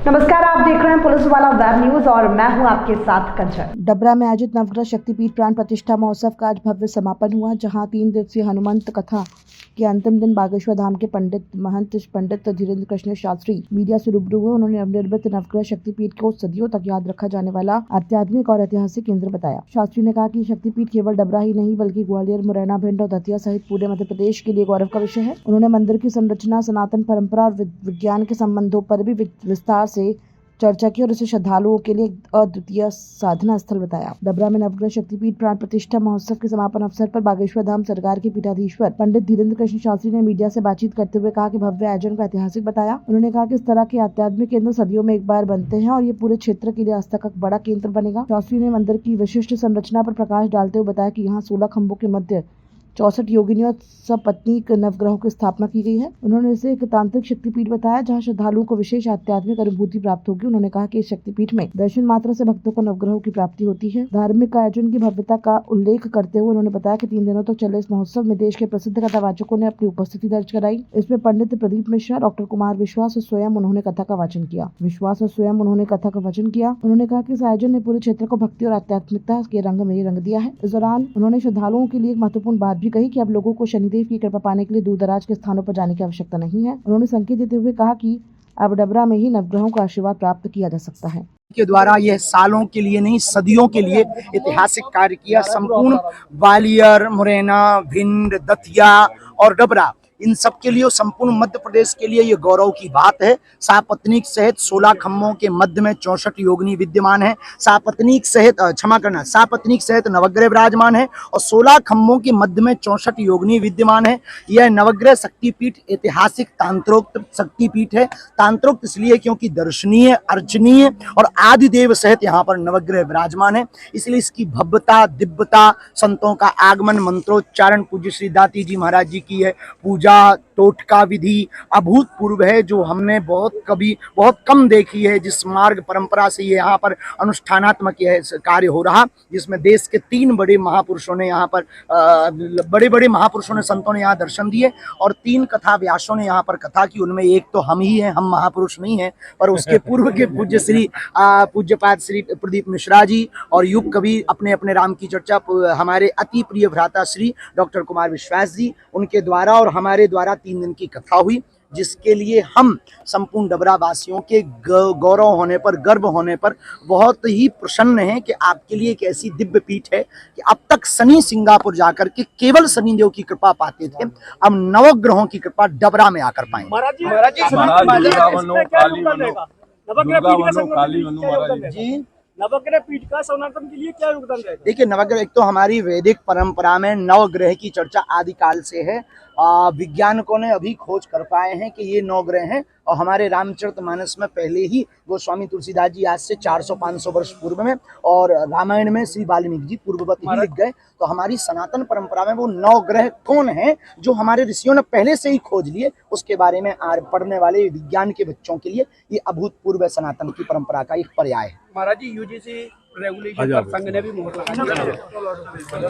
नमस्कार, आप देख रहे हैं पुलिस वाला वेब न्यूज और मैं हूं आपके साथ कंचन। डबरा में आयोजित नवग्रह शक्तिपीठ प्राण प्रतिष्ठा महोत्सव का आज भव्य समापन हुआ, जहां 3 दिवसीय हनुमंत कथा के अंतिम दिन बागेश्वर धाम के पंडित धीरेन्द्र कृष्ण शास्त्री मीडिया से रूबरू हुए। उन्होंने नवनिर्मित नवग्रह शक्तिपीठ को सदियों तक याद रखा जाने वाला आध्यात्मिक और ऐतिहासिक केंद्र बताया। शास्त्री ने कहा कि शक्तिपीठ केवल डबरा ही नहीं बल्कि ग्वालियर, मुरैना, भिंड और दतिया सहित पूरे मध्य प्रदेश के लिए गौरव का विषय है। उन्होंने मंदिर की संरचना, सनातन परंपरा और विज्ञान के संबंधों पर भी विस्तार से चर्चा की और इसे श्रद्धालुओं के लिए अद्वितीय साधना स्थल बताया। डबरा में नवग्रह शक्तिपीठ प्राण प्रतिष्ठा महोत्सव के समापन अवसर पर बागेश्वर धाम सरकार के पीठाधीश्वर पंडित धीरेन्द्र कृष्ण शास्त्री ने मीडिया से बातचीत करते हुए कहा कि भव्य आयोजन को ऐतिहासिक बताया। उन्होंने कहा कि इस तरह के आध्यात्मिक केंद्र सदियों में एक बार बनते हैं और ये पूरे क्षेत्र के लिए आस्था का बड़ा केंद्र बनेगा। शास्त्री ने मंदिर की विशिष्ट संरचना पर प्रकाश डालते हुए बताया कि यहाँ 16 खंभों के मध्य 64 योगिनियों सपत्नीक नवग्रहों की स्थापना की गई है। उन्होंने इसे एक तांत्रिक शक्तिपीठ बताया जहां श्रद्धालुओं को विशेष आध्यात्मिक अनुभूति प्राप्त होगी। उन्होंने कहा कि इस शक्तिपीठ में दर्शन मात्र से भक्तों को नवग्रहों की प्राप्ति होती है। धार्मिक आयोजन की भव्यता का उल्लेख करते हुए उन्होंने बताया कि 3 दिनों तक चले इस महोत्सव में देश के प्रसिद्ध कथावाचकों ने अपनी उपस्थिति दर्ज कराई। इसमें पंडित प्रदीप मिश्रा, डॉक्टर कुमार विश्वास और स्वयं उन्होंने कथा का वाचन किया। उन्होंने कहा कि इस आयोजन ने पूरे क्षेत्र को भक्ति और आध्यात्मिकता के रंग में रंग दिया है। इस दौरान उन्होंने श्रद्धालुओं के लिए एक महत्वपूर्ण बात भी कही कि अब लोगों को शनिदेव की कृपा पाने के लिए दूर दराज के स्थानों पर जाने की आवश्यकता नहीं है। उन्होंने संकेत देते हुए कहा कि अब डबरा में ही नवग्रहों का आशीर्वाद प्राप्त किया जा सकता है। के द्वारा यह सालों के लिए नहीं सदियों के लिए ऐतिहासिक कार्य किया। संपूर्ण ग्वालियर, मुरैना, भिंड, दतिया और डबरा, इन सब के लिए, संपूर्ण मध्य प्रदेश के लिए ये गौरव की बात है। सापत्नीक सहित 16 खम्भों के मध्य में 64 योगिनी विद्यमान है। सापत्नीक सहित नवग्रह विराजमान है और 16 खम्भों के मध्य में 64 योगिनी विद्यमान है। यह नवग्रह शक्तिपीठ ऐतिहासिक तांत्रोक्त शक्तिपीठ है। तांत्रोक्त इसलिए क्योंकि दर्शनीय, अर्चनीय और आदिदेव सहित यहाँ पर नवग्रह विराजमान है, इसलिए इसकी भव्यता, दिव्यता, संतों का आगमन, मंत्रोच्चारण पूज्य श्री दाती जी महाराज जी की है, पूजा टोटका विधि अभूतपूर्व है, जो हमने बहुत कम देखी है। जिस मार्ग परंपरा से ये यहाँ पर अनुष्ठानात्मक कार्य हो रहा, जिसमें देश के 3 बड़े महापुरुषों ने यहाँ पर बड़े महापुरुषों ने, संतों ने यहाँ दर्शन दिए और 3 कथा व्यासों ने यहाँ पर कथा की। उनमें एक तो हम ही हैं, हम महापुरुष नहीं हैं, पर उसके पूर्व के पूज्यपाद श्री प्रदीप मिश्रा जी और युग कवि अपने राम की चर्चा हमारे अति प्रिय भ्राता श्री डॉक्टर कुमार विश्वास जी, उनके द्वारा और हमारे द्वारा 3 दिन की कथा हुई, जिसके लिए हम संपूर्ण डबरा वासियों के गौरव होने पर, गर्व होने पर बहुत ही प्रसन्न हैं कि आपके लिए एक ऐसी दिव्य पीठ है कि अब तक शनि सिंगापुर जाकर के केवल शनिदेव की कृपा पाते थे, अब नवग्रहों की कृपा डबरा में आकर पाएंगे। नवग्रह पीठ का सनातन के लिए क्या योगदान रहेगा? देखिए, नवग्रह एक तो हमारी वैदिक परंपरा में नवग्रह की चर्चा आदिकाल से है। विज्ञानिकों ने अभी खोज कर पाए हैं कि ये 9 ग्रह हैं और हमारे रामचरितमानस में पहले ही गोस्वामी तुलसीदास जी आज से 400-500 वर्ष पूर्व में और रामायण में श्री वाल्मीकि जी पूर्ववत ही लिख गए। तो हमारी सनातन परंपरा में वो 9 ग्रह कौन हैं जो हमारे ऋषियों ने पहले से ही खोज लिए, उसके बारे में पढ़ने वाले विज्ञान के बच्चों के लिए ये अभूतपूर्व सनातन की परंपरा का एक पर्याय है। महाराज जी, यूजीसी रेगुलेशन पर संघ ने भी मोहर लगा दी है।